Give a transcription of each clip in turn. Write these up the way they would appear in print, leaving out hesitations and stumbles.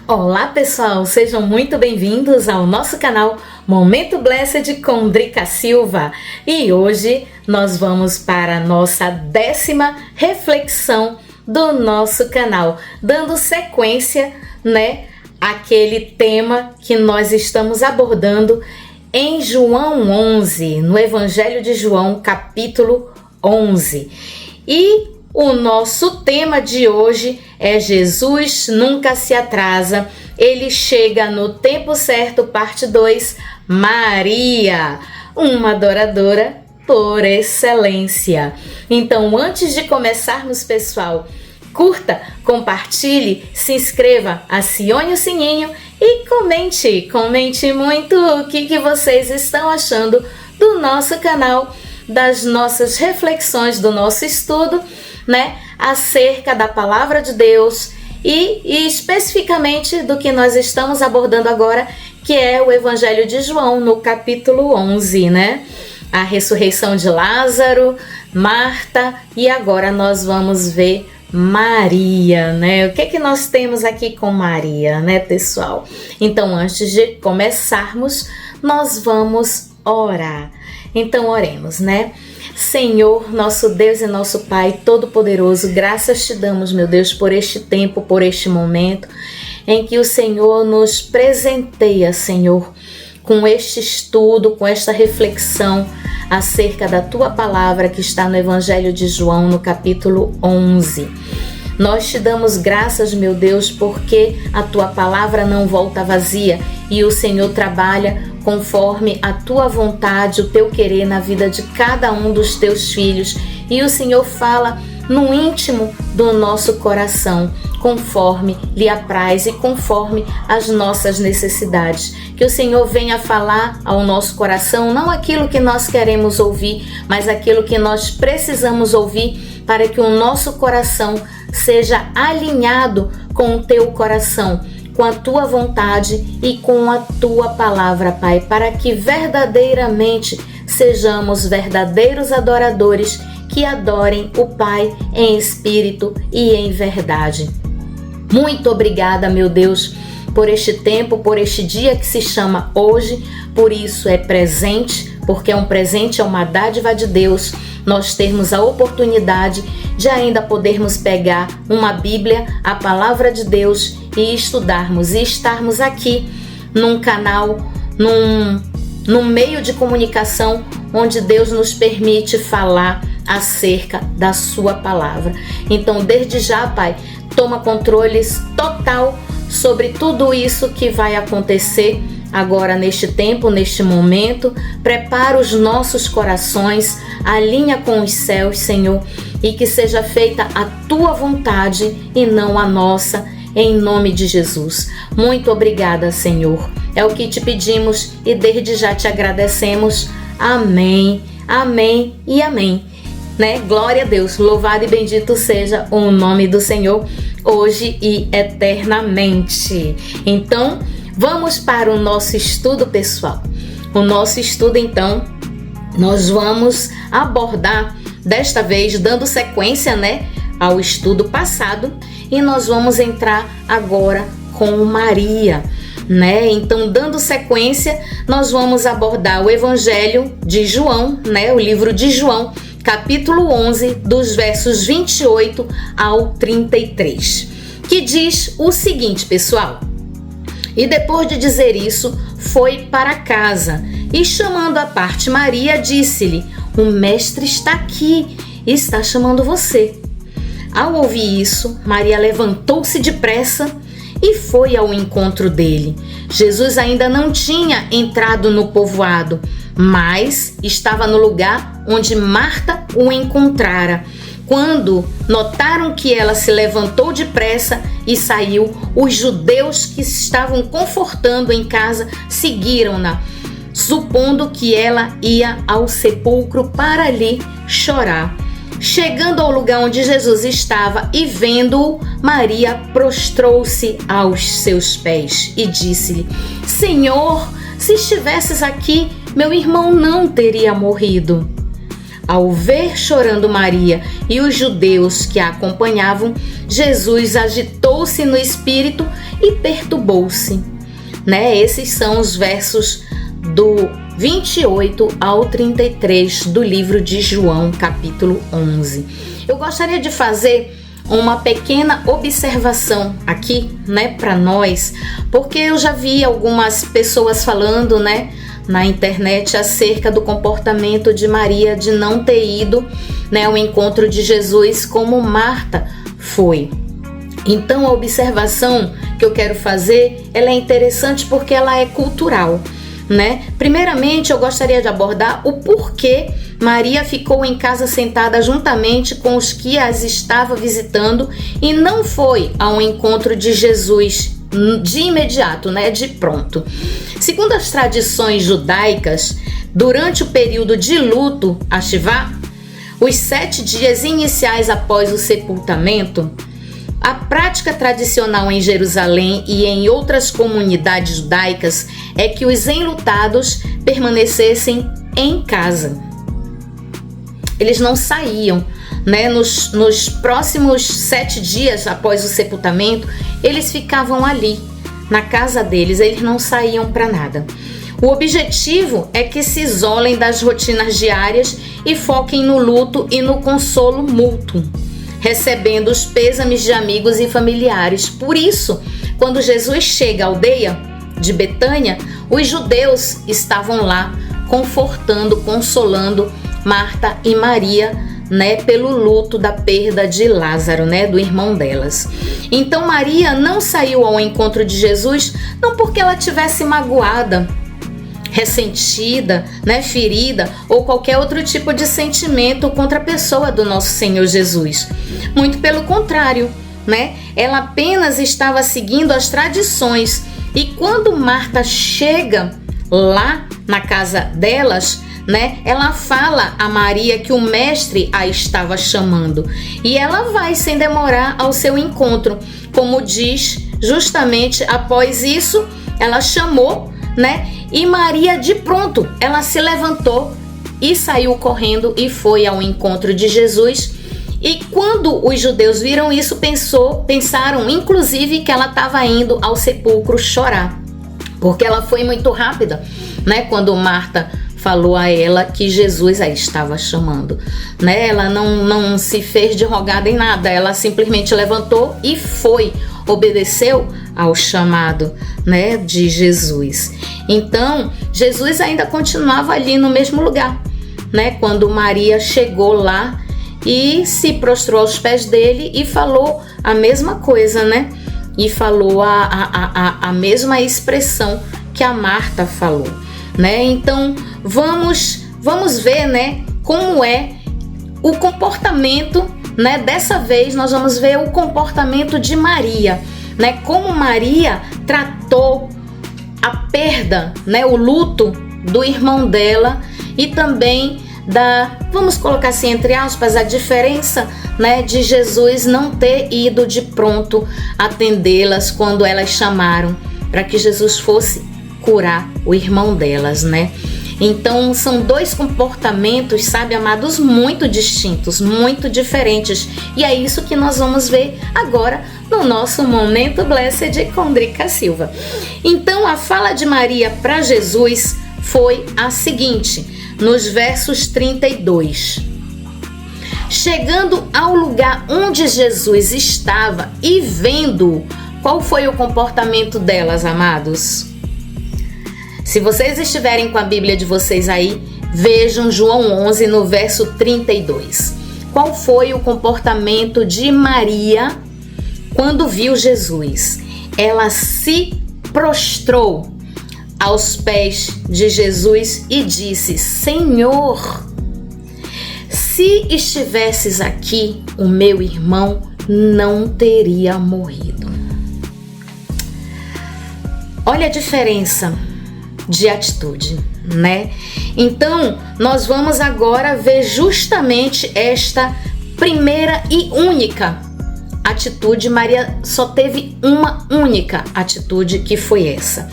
Olá pessoal, sejam muito bem-vindos ao nosso canal Momento Blessed com Drica Silva. E hoje nós vamos para a nossa 10ª reflexão do nosso canal, dando sequência, àquele tema que nós estamos abordando em João 11, no Evangelho de João, capítulo 11. E o nosso tema de hoje é Jesus nunca se atrasa, ele chega no tempo certo, parte 2, Maria, uma adoradora por excelência. Então, antes de começarmos, pessoal, curta, compartilhe, se inscreva, acione o sininho e comente muito o que vocês estão achando do nosso canal, das nossas reflexões, do nosso estudo, acerca da palavra de Deus e especificamente do que nós estamos abordando agora, que é o Evangelho de João, no capítulo 11, A ressurreição de Lázaro, Marta, e agora nós vamos ver Maria, O que nós temos aqui com Maria, pessoal? Então, antes de começarmos, nós vamos orar. Então, oremos, Senhor, nosso Deus e nosso Pai Todo-Poderoso, graças te damos, meu Deus, por este tempo, por este momento em que o Senhor nos presenteia, Senhor, com este estudo, com esta reflexão acerca da Tua palavra que está no Evangelho de João, no capítulo 11. Nós te damos graças, meu Deus, porque a Tua palavra não volta vazia e o Senhor trabalha conforme a Tua vontade, o Teu querer na vida de cada um dos Teus filhos. E o Senhor fala no íntimo do nosso coração, conforme lhe apraz e conforme as nossas necessidades. Que o Senhor venha falar ao nosso coração, não aquilo que nós queremos ouvir, mas aquilo que nós precisamos ouvir para que o nosso coração seja alinhado com o Teu coração, com a Tua vontade e com a Tua palavra, Pai, para que verdadeiramente sejamos verdadeiros adoradores que adorem o Pai em espírito e em verdade. Muito obrigada, meu Deus, por este tempo, por este dia que se chama hoje, por isso é presente, porque é um presente, é uma dádiva de Deus, nós termos a oportunidade de ainda podermos pegar uma Bíblia, a palavra de Deus, e estudarmos e estarmos aqui num canal, num meio de comunicação onde Deus nos permite falar acerca da Sua palavra. Então, desde já, Pai, toma controles total sobre tudo isso que vai acontecer agora neste tempo, neste momento. Prepara os nossos corações, alinha com os céus, Senhor, e que seja feita a Tua vontade e não a nossa, em nome de Jesus. Muito obrigada, Senhor. É o que te pedimos e desde já te agradecemos. Amém, amém e amém. Glória a Deus, louvado e bendito seja o nome do Senhor, hoje e eternamente. Então, vamos para o nosso estudo, pessoal. O nosso estudo, então, nós vamos abordar, desta vez, dando sequência, ao estudo passado, e nós vamos entrar agora com Maria, Então, dando sequência, nós vamos abordar o Evangelho de João, o livro de João, capítulo 11, dos versos 28 ao 33, que diz o seguinte, pessoal: E depois de dizer isso, foi para casa, e chamando à parte Maria, disse-lhe: O mestre está aqui e está chamando você. Ao ouvir isso, Maria levantou-se depressa e foi ao encontro dele. Jesus ainda não tinha entrado no povoado, mas estava no lugar onde Marta o encontrara. Quando notaram que ela se levantou depressa e saiu, os judeus que estavam confortando em casa seguiram-na, supondo que ela ia ao sepulcro para ali chorar. Chegando ao lugar onde Jesus estava e vendo-o, Maria prostrou-se aos seus pés e disse-lhe: Senhor, se estivesses aqui, meu irmão não teria morrido. Ao ver chorando Maria e os judeus que a acompanhavam, Jesus agitou-se no espírito e perturbou-se. Esses são os versos do 28 ao 33 do livro de João, capítulo 11. Eu gostaria de fazer uma pequena observação aqui, para nós, porque eu já vi algumas pessoas falando, na internet acerca do comportamento de Maria de não ter ido, ao encontro de Jesus como Marta foi. Então a observação que eu quero fazer, ela é interessante porque ela é cultural, Primeiramente, eu gostaria de abordar o porquê Maria ficou em casa sentada juntamente com os que as estava visitando e não foi ao encontro de Jesus de imediato, de pronto. Segundo as tradições judaicas, durante o período de luto, a Shivá, os 7 dias iniciais após o sepultamento, a prática tradicional em Jerusalém e em outras comunidades judaicas é que os enlutados permanecessem em casa. Eles não saíam, Nos próximos 7 dias após o sepultamento, eles ficavam ali, na casa deles, eles não saíam para nada. O objetivo é que se isolem das rotinas diárias e foquem no luto e no consolo mútuo, recebendo os pêsames de amigos e familiares. Por isso, quando Jesus chega à aldeia de Betânia, os judeus estavam lá confortando, consolando Marta e Maria, pelo luto da perda de Lázaro, do irmão delas. Então Maria não saiu ao encontro de Jesus, não porque ela tivesse magoada, ressentida, ferida ou qualquer outro tipo de sentimento contra a pessoa do nosso Senhor Jesus. Muito pelo contrário, Ela apenas estava seguindo as tradições. E quando Marta chega lá na casa delas, ela fala a Maria que o mestre a estava chamando. E ela vai sem demorar ao seu encontro. Como diz, justamente após isso, ela chamou, E Maria, de pronto, ela se levantou e saiu correndo e foi ao encontro de Jesus. E quando os judeus viram isso, pensaram inclusive que ela estava indo ao sepulcro chorar, porque ela foi muito rápida, quando Marta falou a ela que Jesus a estava chamando, Ela não se fez de rogada em nada, ela simplesmente levantou e foi, obedeceu ao chamado, de Jesus. Então, Jesus ainda continuava ali no mesmo lugar, quando Maria chegou lá e se prostrou aos pés dele e falou a mesma coisa, E falou a mesma expressão que a Marta falou, Então, vamos ver, como é o comportamento, Dessa vez nós vamos ver o comportamento de Maria, Como Maria tratou a perda, o luto do irmão dela e também vamos colocar assim entre aspas, a diferença, de Jesus não ter ido de pronto atendê-las quando elas chamaram para que Jesus fosse curar o irmão delas, Então são 2 comportamentos, sabe, amados, muito distintos, muito diferentes. E é isso que nós vamos ver agora no nosso Momento Blessed com Drica Silva. Então a fala de Maria para Jesus foi a seguinte, nos versos 32. Chegando ao lugar onde Jesus estava e vendo, qual foi o comportamento delas, amados? Se vocês estiverem com a Bíblia de vocês aí, vejam João 11 no verso 32. Qual foi o comportamento de Maria quando viu Jesus? Ela se prostrou aos pés de Jesus e disse: Senhor, se estivesses aqui, o meu irmão não teria morrido. Olha a diferença de atitude, Então, nós vamos agora ver justamente esta primeira e única atitude. Maria só teve uma única atitude, que foi essa,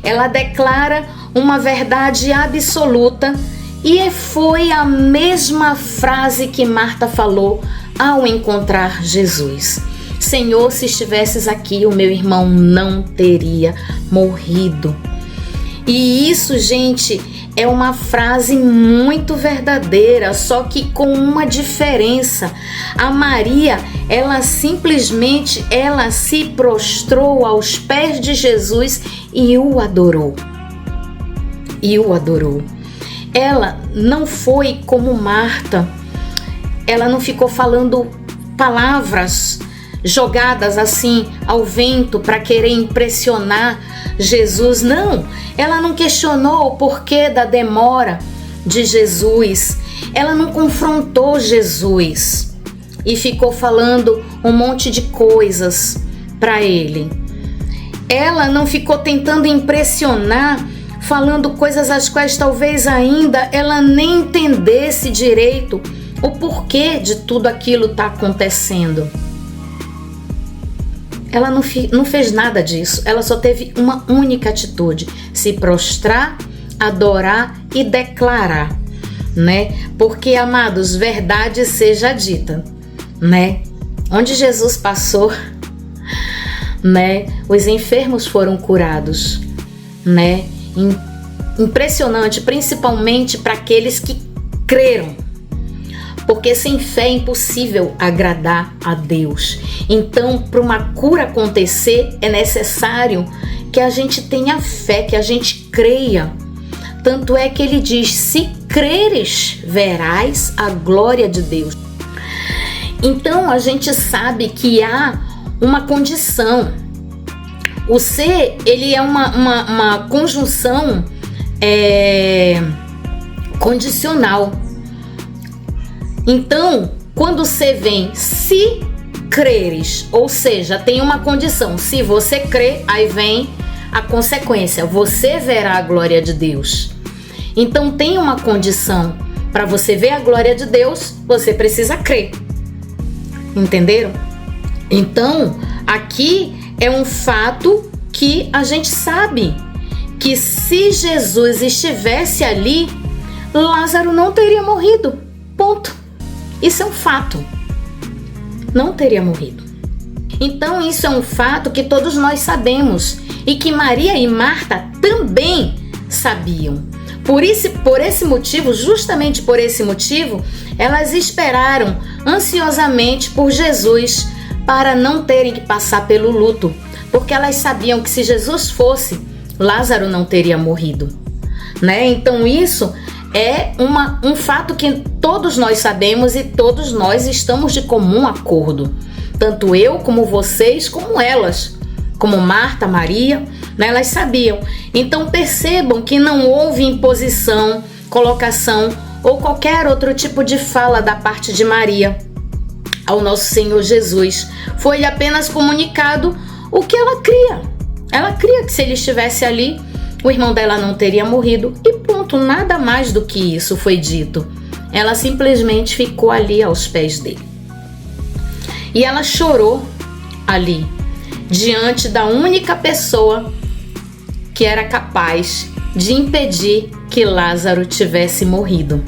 Ela declara uma verdade absoluta E foi a mesma frase que Marta falou ao encontrar Jesus: Senhor, se estivesses aqui, o meu irmão não teria morrido. E isso, gente, é uma frase muito verdadeira, só que com uma diferença. A Maria, ela simplesmente se prostrou aos pés de Jesus e o adorou. Ela não foi como Marta. Ela não ficou falando palavras jogadas assim ao vento para querer impressionar Jesus. Não, ela não questionou o porquê da demora de Jesus. Ela não confrontou Jesus e ficou falando um monte de coisas para ele. Ela não ficou tentando impressionar, falando coisas as quais talvez ainda ela nem entendesse direito o porquê de tudo aquilo tá acontecendo. Ela não fez nada disso. Ela só teve uma única atitude: se prostrar, adorar e declarar, né? Porque, amados, verdade seja dita, né? Onde Jesus passou, né? Os enfermos foram curados, né? Impressionante, principalmente para aqueles que creram. Porque sem fé é impossível agradar a Deus. Então, para uma cura acontecer, é necessário que a gente tenha fé, que a gente creia. Tanto é que ele diz: se creres, verás a glória de Deus. Então, a gente sabe que há uma condição. O ser, ele é uma conjunção condicional. Então, quando você vem se creres, ou seja, tem uma condição: se você crê, aí vem a consequência: você verá a glória de Deus. Então tem uma condição: para você ver a glória de Deus, você precisa crer. Entenderam? Então, aqui é um fato que a gente sabe que se Jesus estivesse ali, Lázaro não teria morrido. Ponto. Isso é um fato. Não teria morrido. Então isso é um fato que todos nós sabemos e que Maria e Marta também sabiam. Por esse motivo, justamente por esse motivo, elas esperaram ansiosamente por Jesus para não terem que passar pelo luto, porque elas sabiam que se Jesus fosse, Lázaro não teria morrido, né? Então isso é um fato que todos nós sabemos e todos nós estamos de comum acordo. Tanto eu, como vocês, como elas, como Marta, Maria, né? Elas sabiam. Então percebam que não houve imposição, colocação ou qualquer outro tipo de fala da parte de Maria ao nosso Senhor Jesus. Foi apenas comunicado o que ela cria. Ela cria que se ele estivesse ali, o irmão dela não teria morrido e ponto, nada mais do que isso foi dito. Ela simplesmente ficou ali aos pés dele. E ela chorou ali, diante da única pessoa que era capaz de impedir que Lázaro tivesse morrido,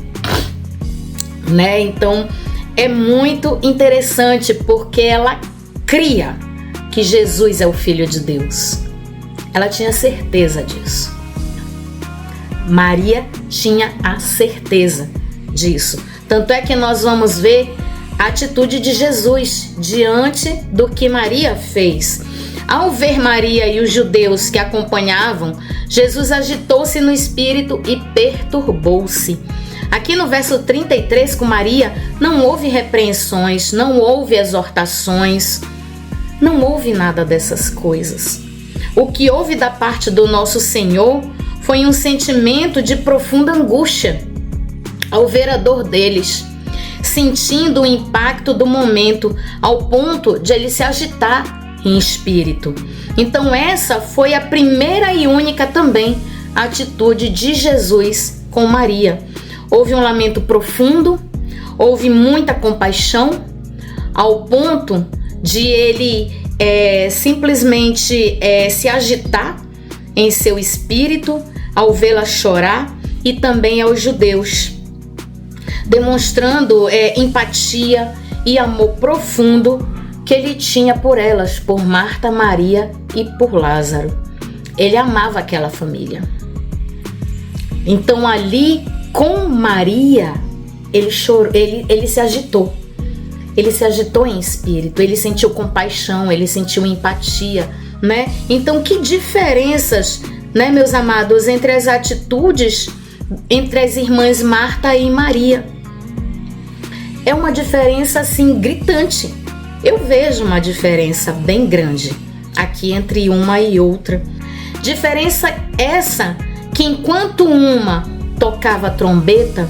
né? Então é muito interessante porque ela cria que Jesus é o Filho de Deus. Ela tinha certeza disso. Maria tinha a certeza disso. Tanto é que nós vamos ver a atitude de Jesus diante do que Maria fez. Ao ver Maria e os judeus que acompanhavam, Jesus agitou-se no espírito e perturbou-se. Aqui no verso 33, com Maria, não houve repreensões, não houve exortações, não houve nada dessas coisas. O que houve da parte do nosso Senhor foi um sentimento de profunda angústia ao ver a dor deles, sentindo o impacto do momento ao ponto de ele se agitar em espírito. Então essa foi a primeira e única também atitude de Jesus com Maria. Houve um lamento profundo, houve muita compaixão, ao ponto de ele simplesmente se agitar em seu espírito ao vê-la chorar e também aos judeus, demonstrando empatia e amor profundo que ele tinha por elas, por Marta, Maria e por Lázaro. Ele amava aquela família. Então ali com Maria, ele chorou, ele se agitou. Ele se agitou em espírito, ele sentiu compaixão, ele sentiu empatia, né? Então que diferenças, né, meus amados, entre as atitudes entre as irmãs Marta e Maria. É uma diferença assim gritante. Eu vejo uma diferença bem grande aqui entre uma e outra. Diferença essa que enquanto uma tocava trombeta,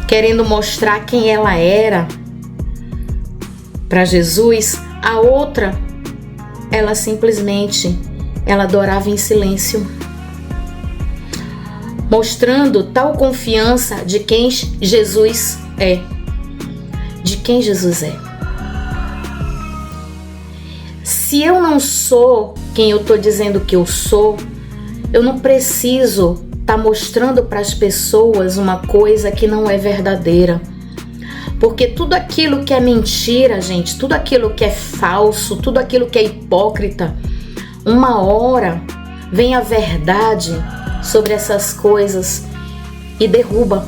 querendo mostrar quem ela era para Jesus, a outra, ela simplesmente, ela adorava em silêncio, mostrando tal confiança de quem Jesus é. De quem Jesus é. Se eu não sou quem eu estou dizendo que eu sou, eu não preciso estar mostrando para as pessoas uma coisa que não é verdadeira. Porque tudo aquilo que é mentira, gente, tudo aquilo que é falso, tudo aquilo que é hipócrita, uma hora vem a verdade sobre essas coisas e derruba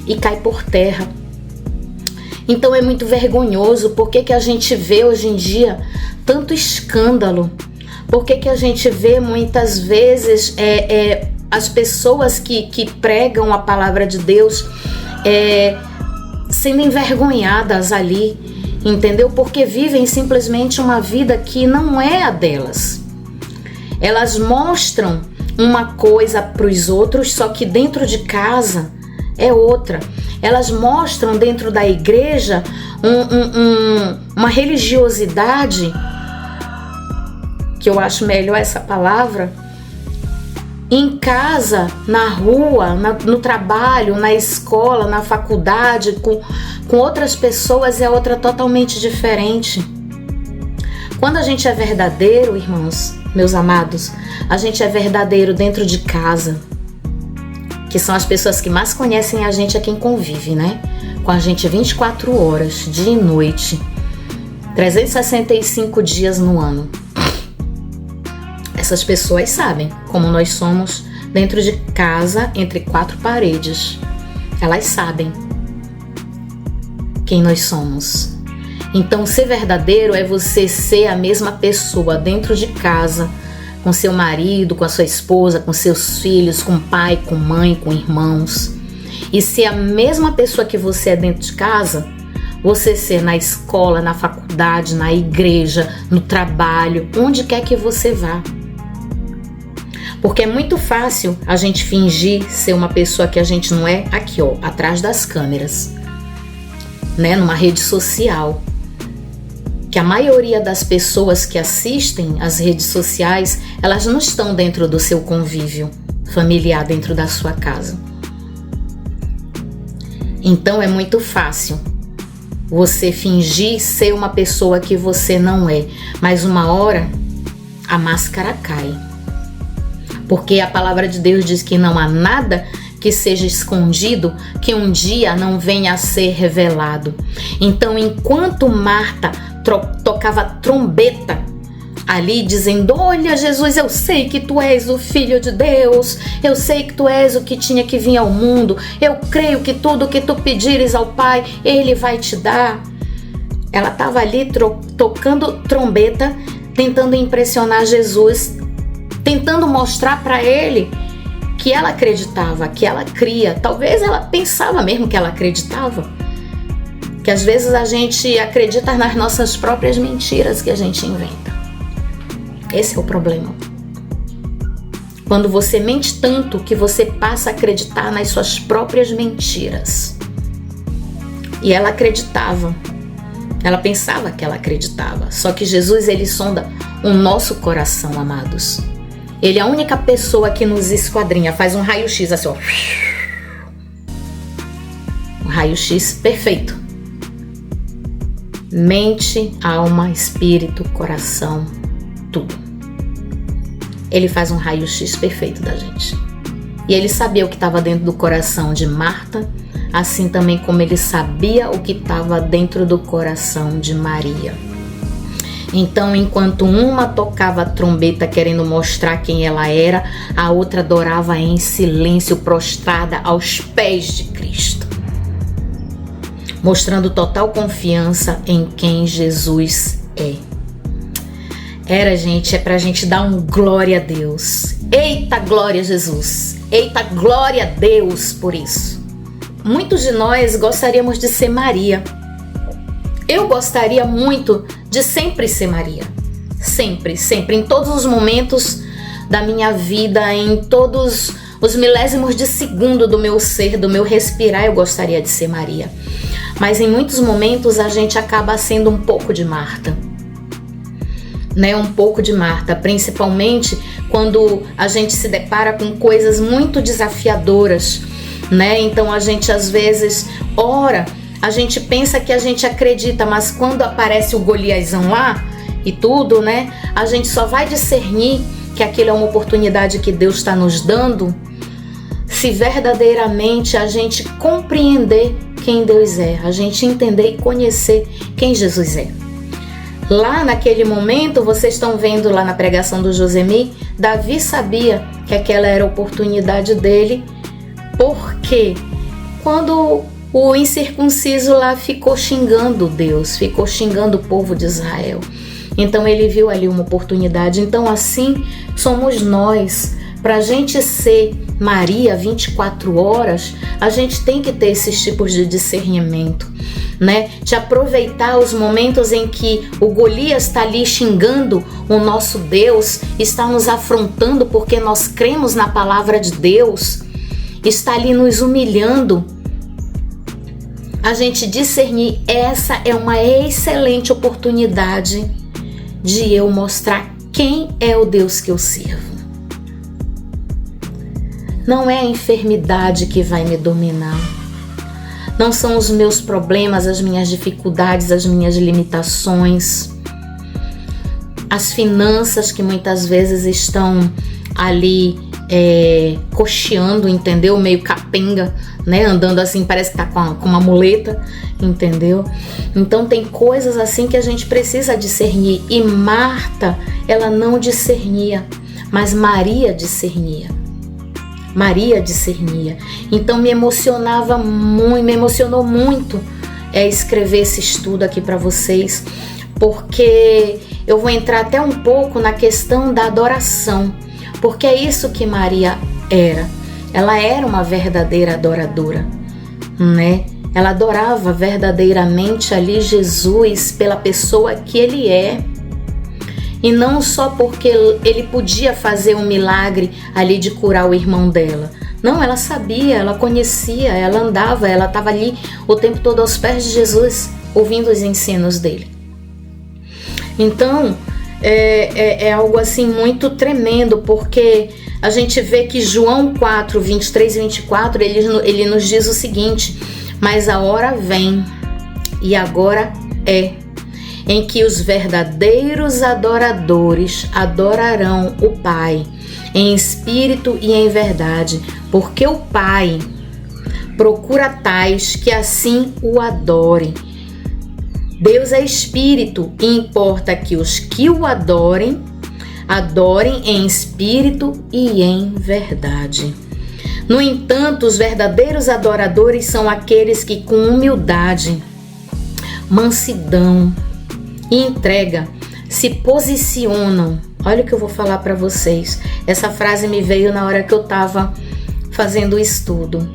e cai por terra. Então é muito vergonhoso. Por que a gente vê hoje em dia tanto escândalo? Por que a gente vê muitas vezes as pessoas que pregam a palavra de Deus sendo envergonhadas ali, entendeu? Porque vivem simplesmente uma vida que não é a delas. Elas mostram uma coisa para os outros, só que dentro de casa é outra. Elas mostram dentro da igreja uma religiosidade, que eu acho melhor essa palavra. Em casa, na rua, no trabalho, na escola, na faculdade, com outras pessoas é outra totalmente diferente. Quando a gente é verdadeiro, irmãos, meus amados, a gente é verdadeiro dentro de casa, que são as pessoas que mais conhecem a gente, é quem convive, né? Com a gente 24 horas, dia e noite, 365 dias no ano. Essas pessoas sabem como nós somos dentro de casa, entre quatro paredes. Elas sabem quem nós somos. Então, ser verdadeiro é você ser a mesma pessoa dentro de casa, com seu marido, com a sua esposa, com seus filhos, com pai, com mãe, com irmãos. E ser a mesma pessoa que você é dentro de casa, você ser na escola, na faculdade, na igreja, no trabalho, onde quer que você vá. Porque é muito fácil a gente fingir ser uma pessoa que a gente não é aqui, ó, atrás das câmeras, né, numa rede social. Que a maioria das pessoas que assistem às redes sociais, elas não estão dentro do seu convívio familiar, dentro da sua casa. Então é muito fácil você fingir ser uma pessoa que você não é, mas uma hora a máscara cai. Porque a palavra de Deus diz que não há nada que seja escondido que um dia não venha a ser revelado. Então, enquanto Marta tocava trombeta ali, dizendo: olha, Jesus, eu sei que tu és o Filho de Deus, eu sei que tu és o que tinha que vir ao mundo, eu creio que tudo que tu pedires ao Pai, Ele vai te dar. Ela estava ali tocando trombeta, tentando impressionar Jesus, tentando mostrar para ele que ela acreditava, que ela cria. Talvez ela pensava mesmo que ela acreditava. Que às vezes a gente acredita nas nossas próprias mentiras que a gente inventa. Esse é o problema. Quando você mente tanto que você passa a acreditar nas suas próprias mentiras. E ela acreditava. Ela pensava que ela acreditava. Só que Jesus, ele sonda o nosso coração, amados. Ele é a única pessoa que nos esquadrinha, faz um raio-x assim, ó. Um raio-x perfeito. Mente, alma, espírito, coração, tudo. Ele faz um raio-x perfeito da gente. E ele sabia o que estava dentro do coração de Marta, assim também como ele sabia o que estava dentro do coração de Maria. Então, enquanto uma tocava a trombeta querendo mostrar quem ela era, a outra adorava em silêncio, prostrada aos pés de Cristo, mostrando total confiança em quem Jesus é. Gente, é pra gente dar um glória a Deus. Eita, glória a Jesus. Eita, glória a Deus por isso. Muitos de nós gostaríamos de ser Maria. Eu gostaria muito de sempre ser Maria. Sempre, sempre. Em todos os momentos da minha vida, em todos os milésimos de segundo do meu ser, do meu respirar, eu gostaria de ser Maria. Mas em muitos momentos a gente acaba sendo um pouco de Marta. Um pouco de Marta, principalmente quando a gente se depara com coisas muito desafiadoras, Então a gente às vezes ora, a gente pensa que a gente acredita, mas quando aparece o Goliazão lá e tudo, a gente só vai discernir que aquilo é uma oportunidade que Deus está nos dando se verdadeiramente a gente compreender quem Deus é, a gente entender e conhecer quem Jesus é. Lá naquele momento, vocês estão vendo lá na pregação do Josemir, Davi sabia que aquela era a oportunidade dele, porque quando o incircunciso lá ficou xingando Deus, ficou xingando o povo de Israel, então ele viu ali uma oportunidade. Então assim somos nós. Para a gente ser Maria 24 horas, a gente tem que ter esses tipos de discernimento, De aproveitar os momentos em que o Golias está ali xingando o nosso Deus, está nos afrontando porque nós cremos na palavra de Deus, está ali nos humilhando. A gente discernir, essa é uma excelente oportunidade de eu mostrar quem é o Deus que eu sirvo. Não é a enfermidade que vai me dominar. Não são os meus problemas, as minhas dificuldades, as minhas limitações. As finanças que muitas vezes estão ali cocheando, entendeu? Meio capenga, Andando assim, parece que tá com uma muleta, entendeu? Então tem coisas assim que a gente precisa discernir. E Marta, ela não discernia, mas Maria discernia. Maria discernia. Então me emocionou muito escrever esse estudo aqui para vocês, porque eu vou entrar até um pouco na questão da adoração, porque é isso que Maria era. Ela era uma verdadeira adoradora, Ela adorava verdadeiramente ali Jesus pela pessoa que ele é. E não só porque ele podia fazer um milagre ali de curar o irmão dela. Não, ela sabia, ela conhecia, ela andava, ela estava ali o tempo todo aos pés de Jesus, ouvindo os ensinos dele. Então, é algo assim muito tremendo, porque a gente vê que João 4, 23 e 24, ele nos diz o seguinte: mas a hora vem, e agora é, em que os verdadeiros adoradores adorarão o Pai em espírito e em verdade, porque o Pai procura tais que assim o adorem. Deus é espírito e importa que os que o adorem em espírito e em verdade. No entanto, os verdadeiros adoradores são aqueles que com humildade, mansidão e entrega se posicionam. Olha o que eu vou falar para vocês. Essa frase me veio na hora que eu estava fazendo o estudo.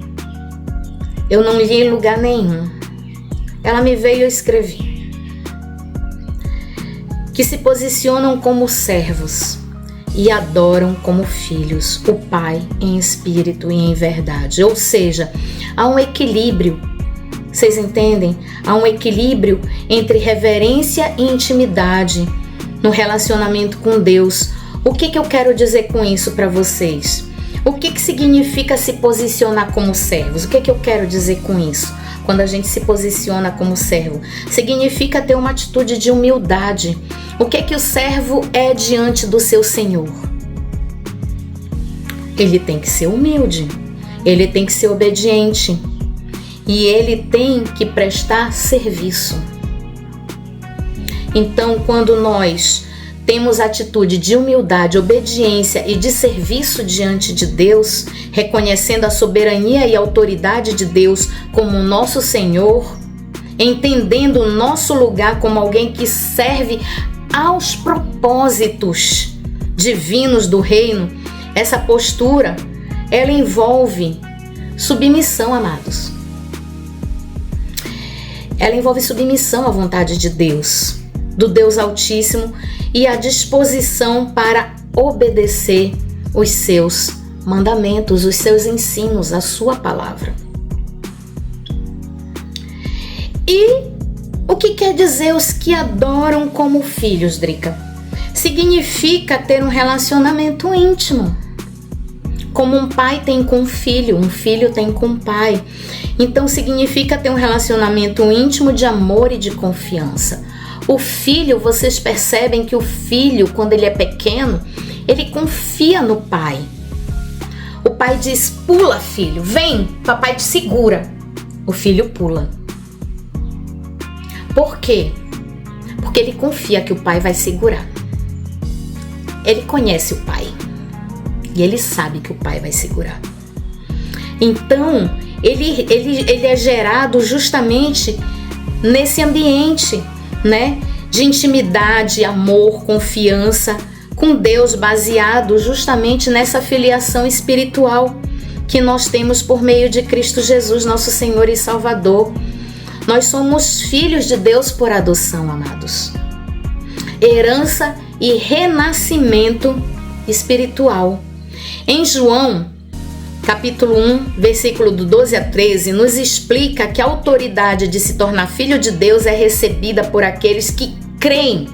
Eu não li em lugar nenhum. Ela me veio e eu escrevi. Que se posicionam como servos e adoram como filhos o Pai em espírito e em verdade. Ou seja, há um equilíbrio. Vocês entendem? Há um equilíbrio entre reverência e intimidade no relacionamento com Deus. O que eu quero dizer com isso para vocês? O que significa se posicionar como servos? O que eu quero dizer com isso? Quando a gente se posiciona como servo, significa ter uma atitude de humildade. O que o servo é diante do seu Senhor? ele tem que ser humilde, ele tem que ser obediente e ele tem que prestar serviço. Então, quando nós temos atitude de humildade, obediência e de serviço diante de Deus, reconhecendo a soberania e a autoridade de Deus como nosso Senhor, entendendo o nosso lugar como alguém que serve aos propósitos divinos do reino, essa postura, ela envolve submissão, amados. Ela envolve submissão à vontade de Deus, do Deus Altíssimo, e a disposição para obedecer os seus mandamentos, os seus ensinos, a sua palavra. E o que quer dizer os que adoram como filhos, Drica? Significa ter um relacionamento íntimo, como um pai tem com um filho tem com um pai. Então significa ter um relacionamento íntimo de amor e de confiança. O filho, vocês percebem que o filho, quando ele é pequeno, ele confia no pai. O pai diz: pula, filho, vem, papai te segura. O filho pula. Por quê? Porque ele confia que o pai vai segurar. Ele conhece o pai e ele sabe que o pai vai segurar. Então, ele é gerado justamente nesse ambiente, né, de intimidade, amor, confiança com Deus, baseado justamente nessa filiação espiritual que nós temos por meio de Cristo Jesus, nosso Senhor e Salvador. Nós somos filhos de Deus por adoção, amados. Herança e renascimento espiritual. Em João, capítulo 1, versículo do 12 a 13, nos explica que a autoridade de se tornar filho de Deus é recebida por aqueles que creem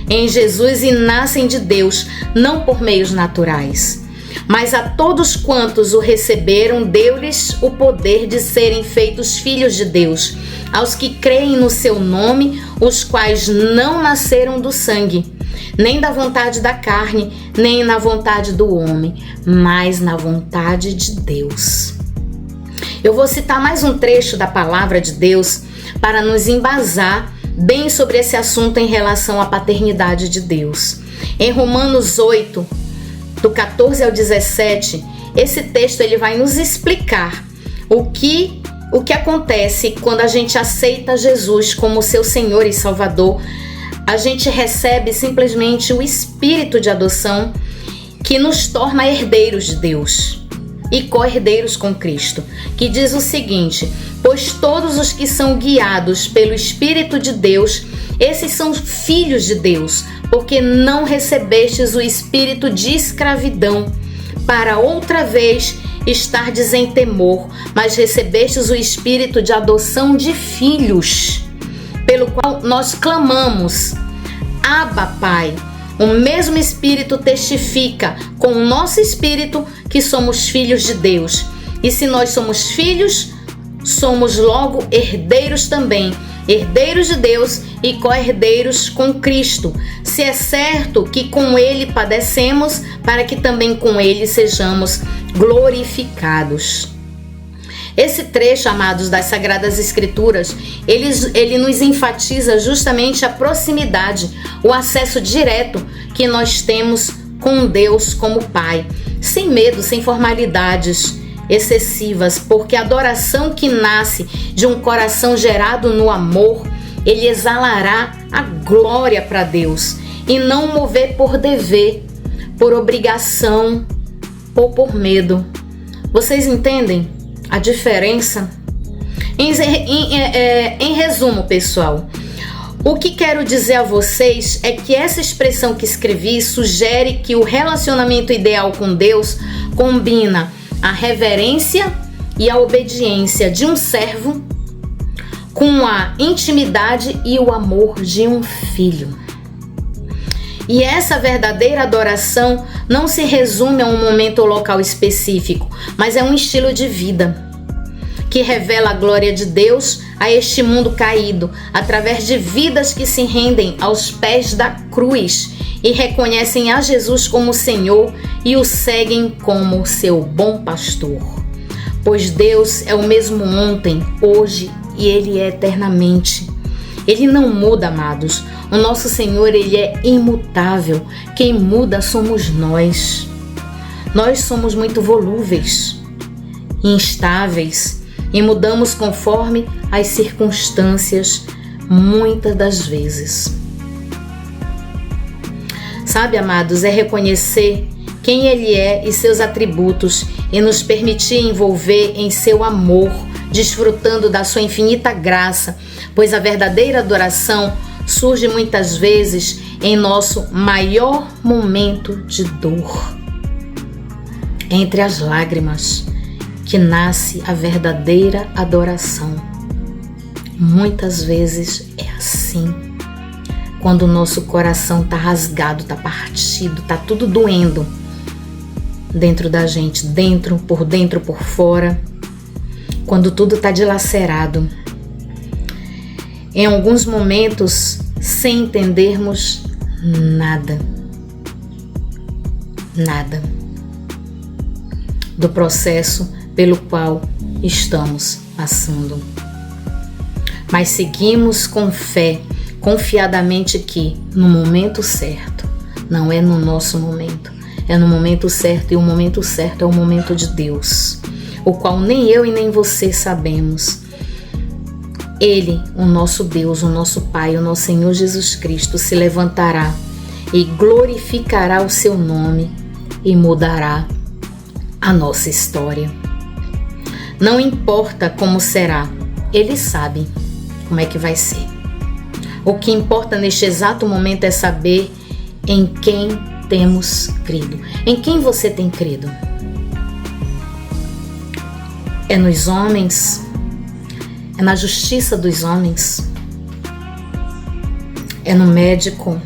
em Jesus e nascem de Deus, não por meios naturais. Mas a todos quantos o receberam, deu-lhes o poder de serem feitos filhos de Deus, aos que creem no seu nome, os quais não nasceram do sangue, nem da vontade da carne, nem na vontade do homem, mas na vontade de Deus. Eu vou citar mais um trecho da palavra de Deus para nos embasar bem sobre esse assunto em relação à paternidade de Deus. Em Romanos 8, do 14 ao 17, esse texto ele vai nos explicar o que acontece quando a gente aceita Jesus como seu Senhor e Salvador. A gente recebe simplesmente o espírito de adoção que nos torna herdeiros de Deus e co-herdeiros com Cristo, que diz o seguinte: pois todos os que são guiados pelo Espírito de Deus, esses são filhos de Deus, porque não recebestes o espírito de escravidão para outra vez estardes em temor, mas recebestes o espírito de adoção de filhos, pelo qual nós clamamos: Abba, Pai. O mesmo Espírito testifica com o nosso espírito que somos filhos de Deus. E se nós somos filhos, somos logo herdeiros também, herdeiros de Deus e co-herdeiros com Cristo. Se é certo que com Ele padecemos, para que também com Ele sejamos glorificados. Esse trecho, amados, das Sagradas Escrituras, ele nos enfatiza justamente a proximidade, o acesso direto que nós temos com Deus como Pai, sem medo, sem formalidades excessivas, porque a adoração que nasce de um coração gerado no amor, ele exalará a glória para Deus e não mover por dever, por obrigação ou por medo. Vocês entendem a diferença? Em resumo, pessoal, o que quero dizer a vocês é que essa expressão que escrevi sugere que o relacionamento ideal com Deus combina a reverência e a obediência de um servo com a intimidade e o amor de um filho. E essa verdadeira adoração não se resume a um momento ou local específico, mas é um estilo de vida. que revela a glória de Deus a este mundo caído, através de vidas que se rendem aos pés da cruz e reconhecem a Jesus como Senhor e o seguem como seu bom pastor. Pois Deus é o mesmo ontem, hoje e Ele é eternamente. Ele não muda, amados. O nosso Senhor, Ele é imutável. Quem muda somos nós. Nós somos muito volúveis, instáveis e mudamos conforme as circunstâncias, muitas das vezes. Sabe, amados, é reconhecer quem Ele é e seus atributos e nos permitir envolver em seu amor, desfrutando da sua infinita graça, pois a verdadeira adoração surge muitas vezes em nosso maior momento de dor. Entre as lágrimas que nasce a verdadeira adoração. Muitas vezes é assim. Quando o nosso coração está rasgado, está partido, está tudo doendo dentro da gente, dentro, por fora. Quando tudo está dilacerado. Em alguns momentos, sem entendermos nada. Nada do processo pelo qual estamos passando. Mas seguimos com fé, confiadamente que no momento certo, não é no nosso momento, é no momento certo, e o momento certo é o momento de Deus, o qual nem eu e nem você sabemos. Ele, o nosso Deus, o nosso Pai, o nosso Senhor Jesus Cristo, se levantará e glorificará o seu nome e mudará a nossa história. Não importa como será, Ele sabe como é que vai ser. O que importa neste exato momento é saber em quem temos crido. Em quem você tem crido? É nos homens? É na justiça dos homens? É no médico?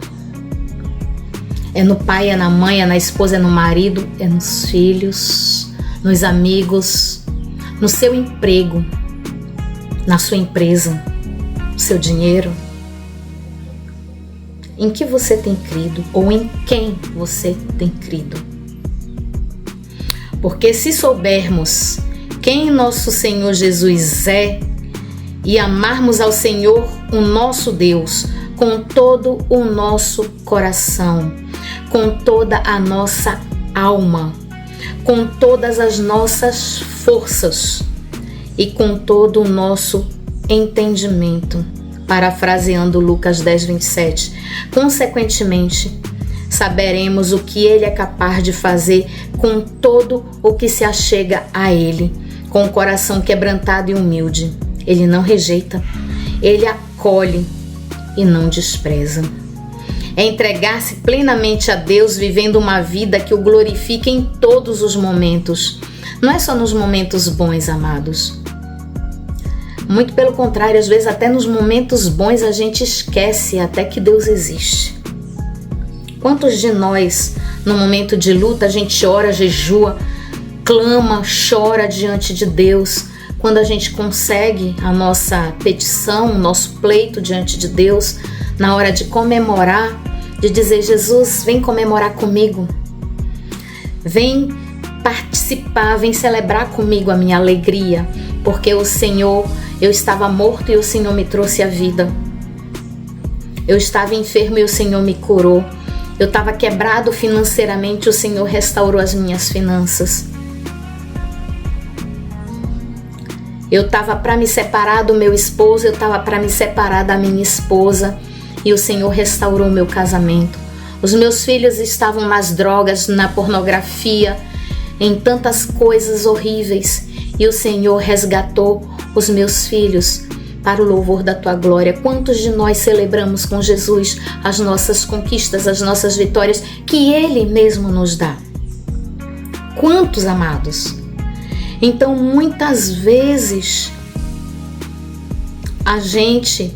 É no pai, é na mãe, é na esposa, é no marido, é nos filhos, nos amigos, no seu emprego, na sua empresa, no seu dinheiro. Em que você tem crido ou em quem você tem crido? Porque se soubermos quem nosso Senhor Jesus é e amarmos ao Senhor, o nosso Deus, com todo o nosso coração, com toda a nossa alma, com todas as nossas forças e com todo o nosso entendimento, parafraseando Lucas 10:27, consequentemente, saberemos o que Ele é capaz de fazer com todo o que se achega a Ele, com o coração quebrantado e humilde. Ele não rejeita, Ele acolhe e não despreza. É entregar-se plenamente a Deus, vivendo uma vida que o glorifique em todos os momentos. Não é só nos momentos bons, amados. Muito pelo contrário, às vezes até nos momentos bons a gente esquece até que Deus existe. Quantos de nós, no momento de luta, a gente ora, jejua, clama, chora diante de Deus, quando a gente consegue a nossa petição, o nosso pleito diante de Deus, na hora de comemorar, de dizer: Jesus, vem comemorar comigo, vem participar, vem celebrar comigo a minha alegria, porque o Senhor, eu estava morto e o Senhor me trouxe a vida. Eu estava enfermo e o Senhor me curou. Eu estava quebrado financeiramente, o Senhor restaurou as minhas finanças. Eu estava para me separar do meu esposo, eu estava para me separar da minha esposa e o Senhor restaurou o meu casamento. Os meus filhos estavam nas drogas, na pornografia, em tantas coisas horríveis e o Senhor resgatou os meus filhos para o louvor da tua glória. Quantos de nós celebramos com Jesus as nossas conquistas, as nossas vitórias que Ele mesmo nos dá? Quantos, amados? Então, muitas vezes, a gente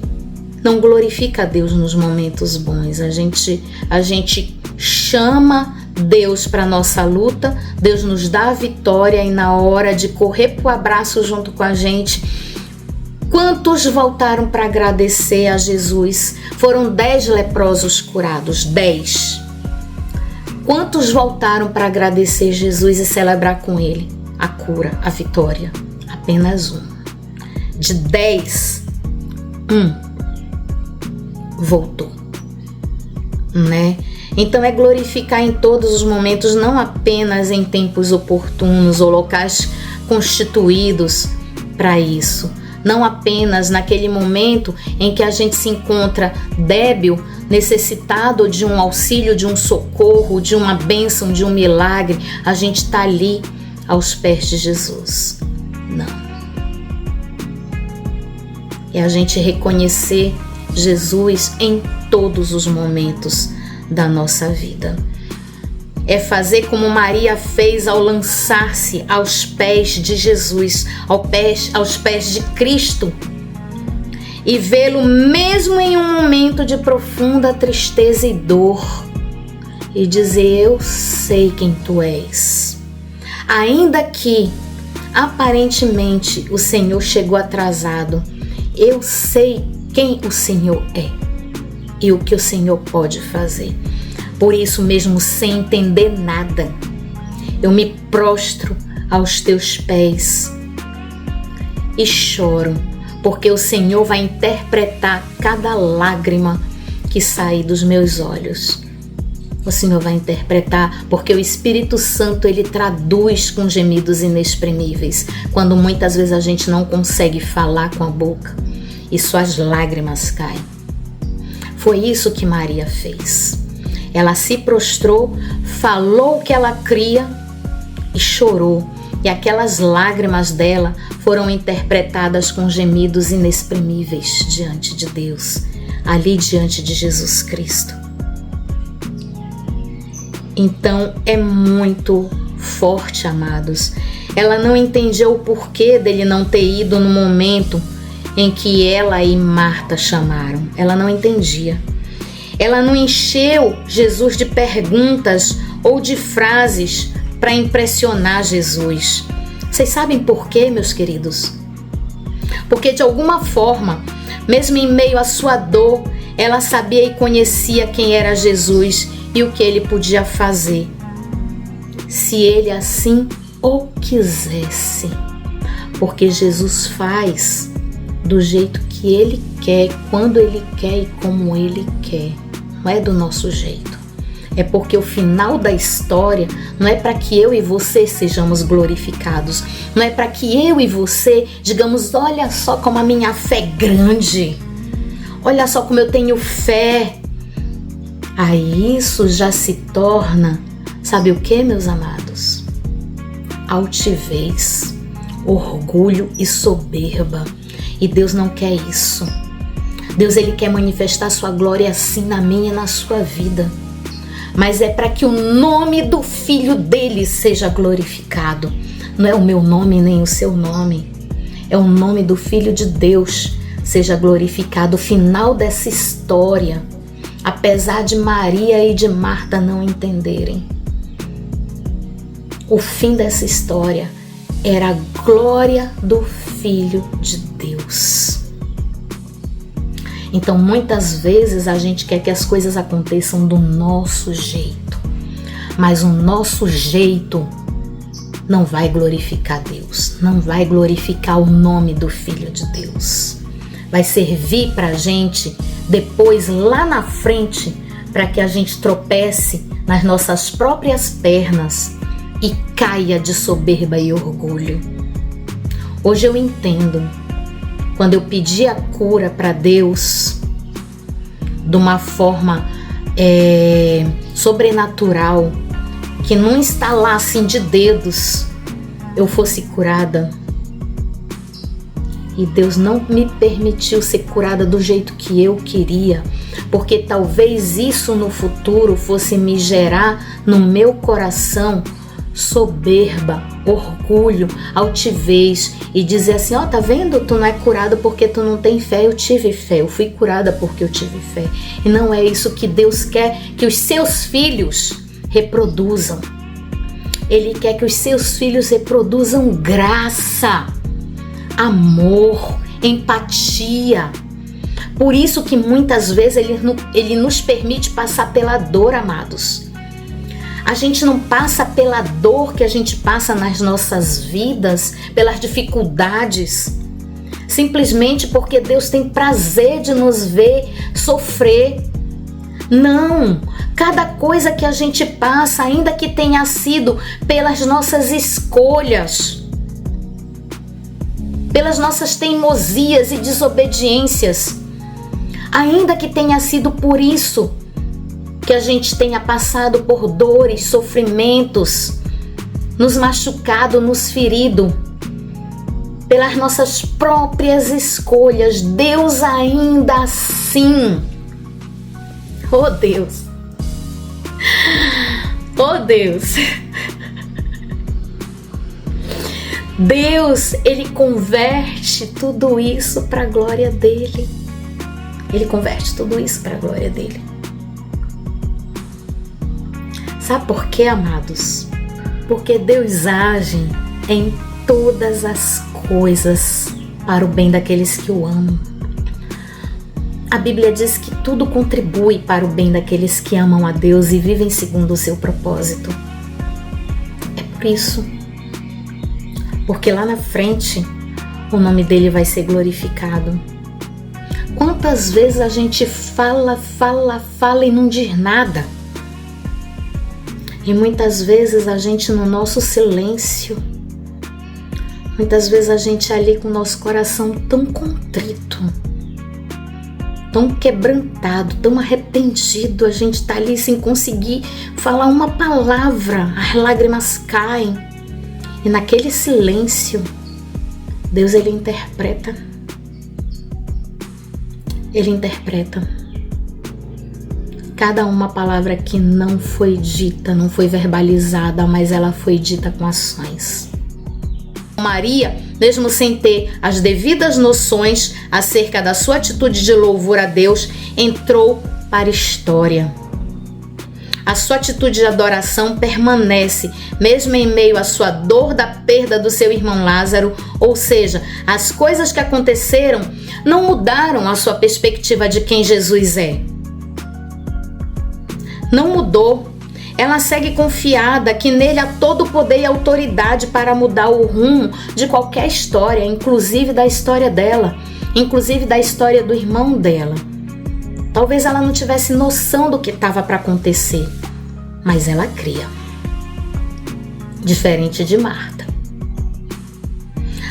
não glorifica a Deus nos momentos bons. A gente chama Deus para nossa luta, Deus nos dá a vitória e na hora de correr pro abraço junto com a gente, quantos voltaram para agradecer a Jesus? Foram 10 leprosos curados, 10. Quantos voltaram para agradecer Jesus e celebrar com ele a cura, a vitória? Apenas um. De 10, voltou, né? Então é glorificar em todos os momentos, não apenas em tempos oportunos ou locais constituídos para isso. Não apenas naquele momento em que a gente se encontra débil, necessitado de um auxílio, de um socorro, de uma bênção, de um milagre, a gente está ali aos pés de Jesus. Não. É a gente reconhecer Jesus em todos os momentos da nossa vida. É fazer como Maria fez ao lançar-se aos pés de Jesus, aos pés de Cristo, e vê-lo mesmo em um momento de profunda tristeza e dor, e dizer: eu sei quem tu és. Ainda que aparentemente o Senhor chegou atrasado, eu sei quem o Senhor é e o que o Senhor pode fazer. Por isso mesmo, sem entender nada, eu me prostro aos teus pés e choro, porque o Senhor vai interpretar cada lágrima que sair dos meus olhos. O Senhor vai interpretar, porque o Espírito Santo, ele traduz com gemidos inexprimíveis, quando muitas vezes a gente não consegue falar com a boca e suas lágrimas caem. Foi isso que Maria fez. Ela se prostrou, falou o que ela cria e chorou. E aquelas lágrimas dela foram interpretadas com gemidos inexprimíveis diante de Deus, ali diante de Jesus Cristo. Então é muito forte, amados. Ela não entendia o porquê dele não ter ido no momento em que ela e Marta chamaram. Ela não entendia. Ela não encheu Jesus de perguntas ou de frases para impressionar Jesus. Vocês sabem por quê, meus queridos? Porque de alguma forma, mesmo em meio à sua dor, ela sabia e conhecia quem era Jesus e o que ele podia fazer, se ele assim o quisesse. Porque Jesus faz do jeito que ele quer, quando ele quer e como ele quer. Não é do nosso jeito. É porque o final da história não é para que eu e você sejamos glorificados. Não é para que eu e você digamos: olha só como a minha fé é grande. Olha só como eu tenho fé. Aí isso já se torna, sabe o que, meus amados? Altivez, orgulho e soberba. E Deus não quer isso. Deus, ele quer manifestar sua glória assim na minha e na sua vida. Mas é para que o nome do Filho dele seja glorificado. Não é o meu nome nem o seu nome. É o nome do Filho de Deus seja glorificado. O final dessa história, apesar de Maria e de Marta não entenderem, o fim dessa história era a glória do Filho de Deus. Então, muitas vezes a gente quer que as coisas aconteçam do nosso jeito, mas o nosso jeito não vai glorificar Deus, não vai glorificar o nome do Filho de Deus. Vai servir para a gente depois, lá na frente, para que a gente tropece nas nossas próprias pernas e caia de soberba e orgulho. Hoje eu entendo. Quando eu pedi a cura para Deus de uma forma sobrenatural, que num estalar assim de dedos eu fosse curada, e Deus não me permitiu ser curada do jeito que eu queria, porque talvez isso no futuro fosse me gerar no meu coração soberba, orgulho, altivez, e dizer assim: ó, tá vendo? Tu não é curada porque tu não tem fé. Eu tive fé, eu fui curada porque eu tive fé. E não é isso que Deus quer que os seus filhos reproduzam. Ele quer que os seus filhos reproduzam graça, amor, empatia. Por isso que muitas vezes ele nos permite passar pela dor, amados. A gente não passa pela dor que a gente passa nas nossas vidas, pelas dificuldades, simplesmente porque Deus tem prazer de nos ver sofrer. Não! Cada coisa que a gente passa, ainda que tenha sido pelas nossas escolhas, pelas nossas teimosias e desobediências, ainda que tenha sido por isso que a gente tenha passado por dores, sofrimentos, nos machucado, nos ferido, pelas nossas próprias escolhas, Deus ainda assim, oh Deus, oh Deus, Deus, Ele converte tudo isso para a glória dEle. Ele converte tudo isso para a glória dEle. Sabe por quê, amados? Porque Deus age em todas as coisas para o bem daqueles que o amam. A Bíblia diz que tudo contribui para o bem daqueles que amam a Deus e vivem segundo o seu propósito. É por isso. Porque lá na frente o nome dele vai ser glorificado. Quantas vezes a gente fala e não diz nada? E muitas vezes a gente no nosso silêncio, muitas vezes a gente ali com o nosso coração tão contrito, tão quebrantado, tão arrependido, a gente tá ali sem conseguir falar uma palavra, as lágrimas caem. E naquele silêncio, Deus ele interpreta. Ele interpreta cada uma palavra que não foi dita, não foi verbalizada, mas ela foi dita com ações. Maria, mesmo sem ter as devidas noções acerca da sua atitude de louvor a Deus, entrou para a história. A sua atitude de adoração permanece, mesmo em meio à sua dor da perda do seu irmão Lázaro, ou seja, as coisas que aconteceram não mudaram a sua perspectiva de quem Jesus é. Não mudou. Ela segue confiada que nele há todo o poder e autoridade para mudar o rumo de qualquer história, inclusive da história dela, inclusive da história do irmão dela. Talvez ela não tivesse noção do que estava para acontecer, mas ela cria. Diferente de Marta.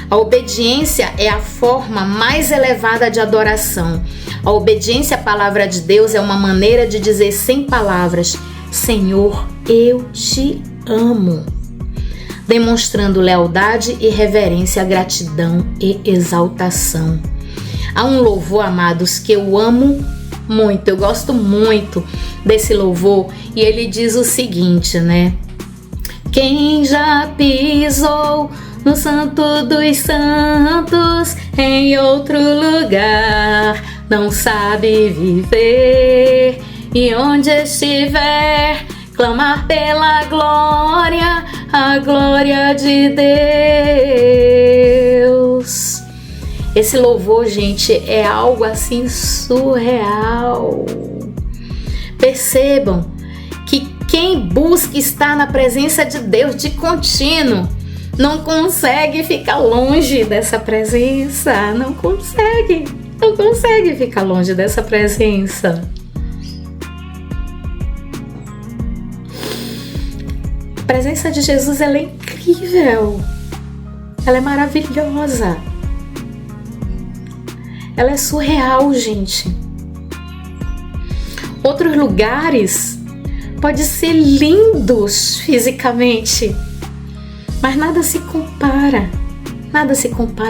A obediência é a forma mais elevada de adoração. A obediência à palavra de Deus é uma maneira de dizer sem palavras: Senhor, eu te amo, demonstrando lealdade e reverência, gratidão e exaltação. Há um louvor, amados, que eu amo muito, eu gosto muito desse louvor, e ele diz o seguinte, né? Quem já pisou no Santo dos Santos, em outro lugar, não sabe viver, e onde estiver, clamar pela glória, a glória de Deus. Esse louvor, gente, é algo assim surreal. Percebam que quem busca estar na presença de Deus de contínuo não consegue ficar longe dessa presença, não consegue ficar longe dessa presença. A presença de Jesus, ela é incrível, ela é maravilhosa, ela é surreal, gente. Outros lugares podem ser lindos fisicamente, mas nada se compara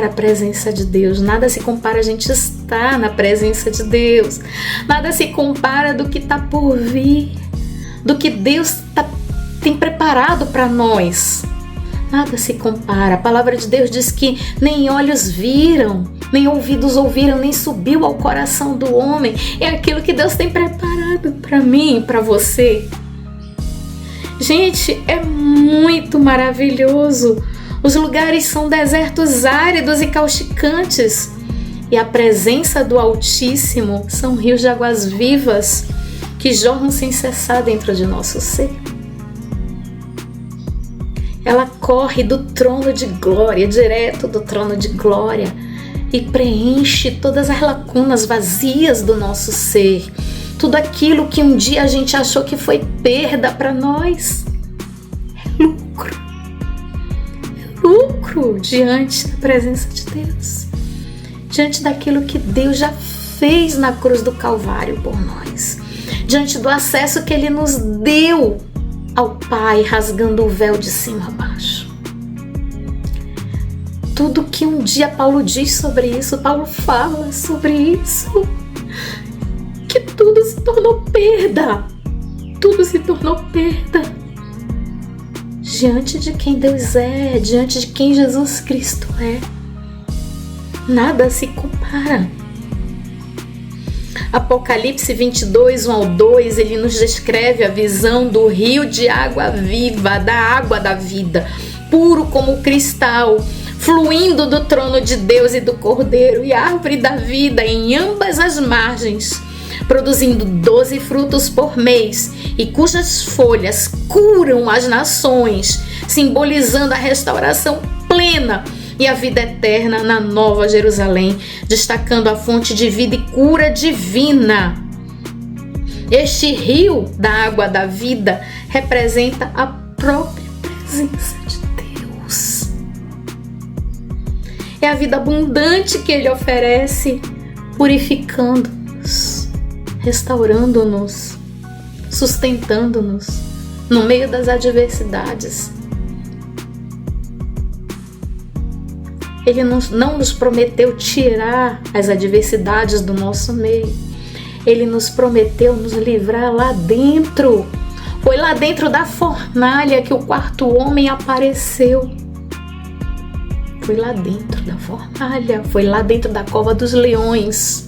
à presença de Deus, nada se compara a gente estar na presença de Deus, nada se compara do que está por vir, do que Deus tem preparado para nós. Nada se compara. A palavra de Deus diz que nem olhos viram, nem ouvidos ouviram, nem subiu ao coração do homem. É aquilo que Deus tem preparado para mim e para você. Gente, é muito maravilhoso. Os lugares são desertos áridos e causticantes. E a presença do Altíssimo são rios de águas vivas que jorram sem cessar dentro de nosso ser. Ela corre do trono de glória, direto do trono de glória, e preenche todas as lacunas vazias do nosso ser. Tudo aquilo que um dia a gente achou que foi perda para nós é lucro. É lucro diante da presença de Deus. Diante daquilo que Deus já fez na cruz do Calvário por nós. Diante do acesso que Ele nos deu ao Pai, rasgando o véu de cima a baixo. Tudo que um dia Paulo diz sobre isso, Paulo fala sobre isso, que tudo se tornou perda. Tudo se tornou perda. Diante de quem Deus é, diante de quem Jesus Cristo é. Nada se compara. Apocalipse 22, 1 ao 2, ele nos descreve a visão do rio de água viva, da água da vida, puro como cristal, fluindo do trono de Deus e do Cordeiro, e a árvore da vida em ambas as margens, produzindo 12 frutos por mês, e cujas folhas curam as nações, simbolizando a restauração plena e a vida eterna na Nova Jerusalém, destacando a fonte de vida e cura divina. Este rio da água da vida representa a própria presença de Deus. É a vida abundante que Ele oferece, purificando-nos, restaurando-nos, sustentando-nos no meio das adversidades. Ele não nos prometeu tirar as adversidades do nosso meio. Ele nos prometeu nos livrar lá dentro. Foi lá dentro da fornalha que o quarto homem apareceu. Foi lá dentro da fornalha. Foi lá dentro da cova dos leões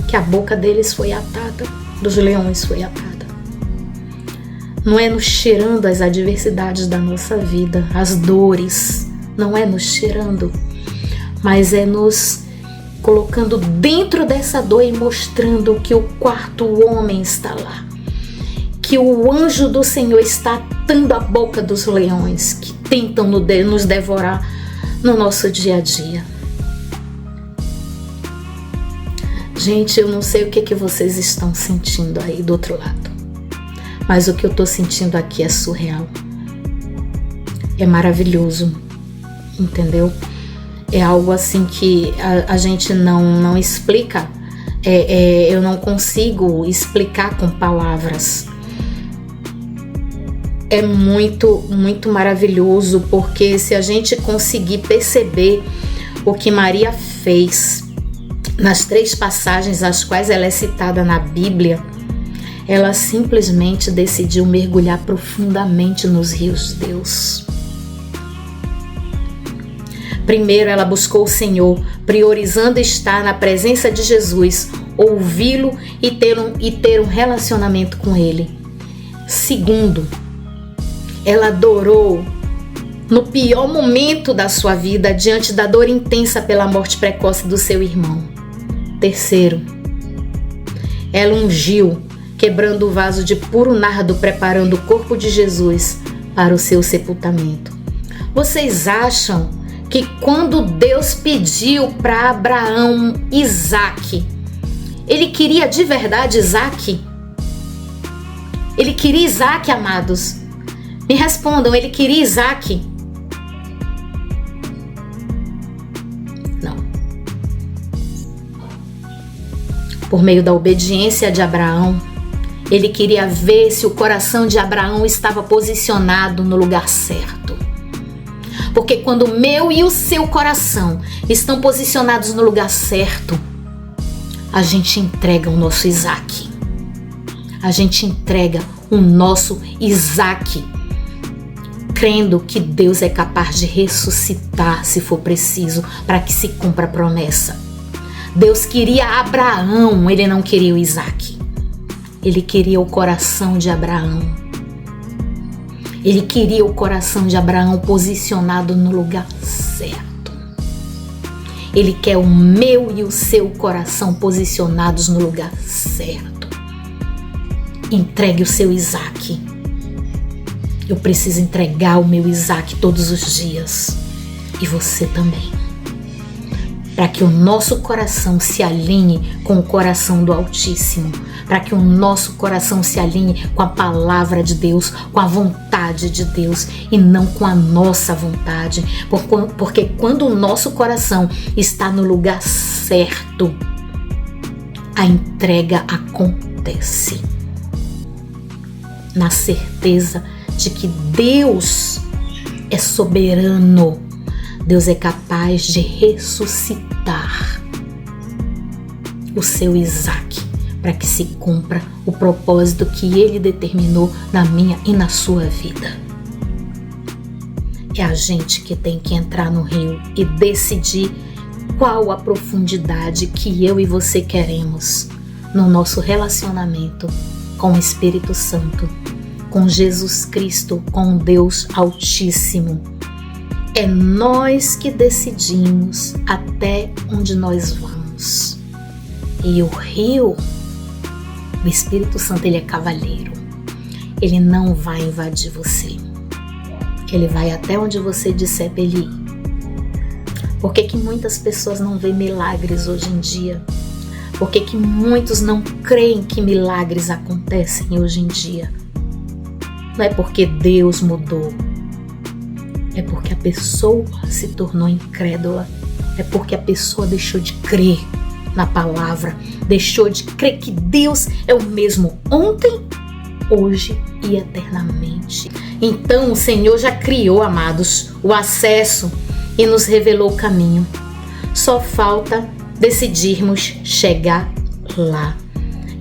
que a boca deles foi atada. Dos leões foi atada. Não é nos tirando as adversidades da nossa vida, as dores. Não é nos tirando, mas é nos colocando dentro dessa dor e mostrando que o quarto homem está lá. Que o anjo do Senhor está atando a boca dos leões que tentam nos devorar no nosso dia a dia. Gente, eu não sei o que vocês estão sentindo aí do outro lado, mas o que eu estou sentindo aqui é surreal. É maravilhoso. Entendeu? É algo assim que a gente não explica. Eu não consigo explicar com palavras. É muito, muito maravilhoso, porque se a gente conseguir perceber o que Maria fez nas 3 passagens às quais ela é citada na Bíblia, ela simplesmente decidiu mergulhar profundamente nos rios de Deus. Primeiro, ela buscou o Senhor, priorizando estar na presença de Jesus, ouvi-lo e ter um relacionamento com Ele. Segundo, ela adorou no pior momento da sua vida, diante da dor intensa pela morte precoce do seu irmão. Terceiro, ela ungiu, quebrando o vaso de puro nardo, preparando o corpo de Jesus para o seu sepultamento. Vocês acham que quando Deus pediu para Abraão Isaque, ele queria de verdade Isaque? Ele queria Isaque, amados? Me respondam, ele queria Isaque? Não. Por meio da obediência de Abraão, ele queria ver se o coração de Abraão estava posicionado no lugar certo. Porque quando o meu e o seu coração estão posicionados no lugar certo, a gente entrega o nosso Isaque. A gente entrega o nosso Isaque, crendo que Deus é capaz de ressuscitar se for preciso, para que se cumpra a promessa. Deus queria Abraão, ele não queria o Isaque. Ele queria o coração de Abraão. Ele queria o coração de Abraão posicionado no lugar certo. Ele quer o meu e o seu coração posicionados no lugar certo. Entregue o seu Isaac. Eu preciso entregar o meu Isaac todos os dias. E você também. Para que o nosso coração se alinhe com o coração do Altíssimo. Para que o nosso coração se alinhe com a palavra de Deus, com a vontade de Deus e não com a nossa vontade. Porque quando o nosso coração está no lugar certo, a entrega acontece. Na certeza de que Deus é soberano. Deus é capaz de ressuscitar o seu Isaac para que se cumpra o propósito que Ele determinou na minha e na sua vida. É a gente que tem que entrar no rio e decidir qual a profundidade que eu e você queremos no nosso relacionamento com o Espírito Santo, com Jesus Cristo, com Deus Altíssimo. É nós que decidimos até onde nós vamos. E o rio, o Espírito Santo, ele é cavalheiro. Ele não vai invadir você. Ele vai até onde você disser para ele ir. Por que muitas pessoas não veem milagres hoje em dia? Por que muitos não creem que milagres acontecem hoje em dia? Não é porque Deus mudou. É porque a pessoa se tornou incrédula. É porque a pessoa deixou de crer na palavra. Deixou de crer que Deus é o mesmo ontem, hoje e eternamente. Então o Senhor já criou, amados, o acesso e nos revelou o caminho. Só falta decidirmos chegar lá.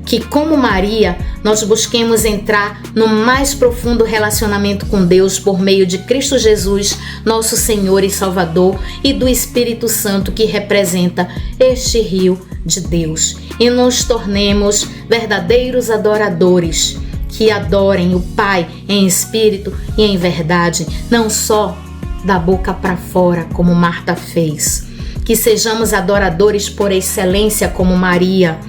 Que como Maria, nós busquemos entrar no mais profundo relacionamento com Deus por meio de Cristo Jesus, nosso Senhor e Salvador, e do Espírito Santo que representa este rio de Deus. E nos tornemos verdadeiros adoradores, que adorem o Pai em espírito e em verdade, não só da boca para fora, como Marta fez. Que sejamos adoradores por excelência como Maria,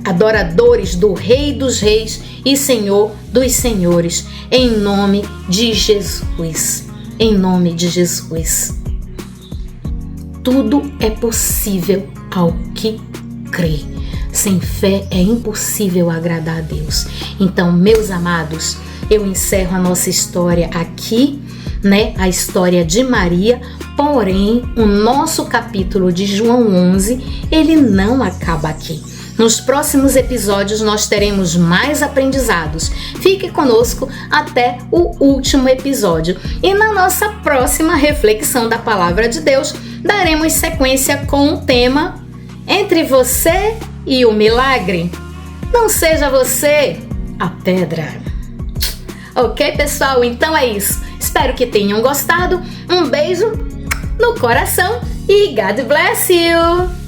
adoradores do Rei dos Reis e Senhor dos Senhores, em nome de Jesus. Em nome de Jesus. Tudo é possível ao que crê. Sem fé é impossível agradar a Deus. Então, meus amados, eu encerro a nossa história aqui, a história de Maria. Porém, o nosso capítulo de João 11, ele não acaba aqui. Nos próximos episódios nós teremos mais aprendizados. Fique conosco até o último episódio. E na nossa próxima reflexão da Palavra de Deus, daremos sequência com o tema Entre você e o milagre. Não seja você a pedra. Ok, pessoal? Então é isso. Espero que tenham gostado. Um beijo no coração e God bless you!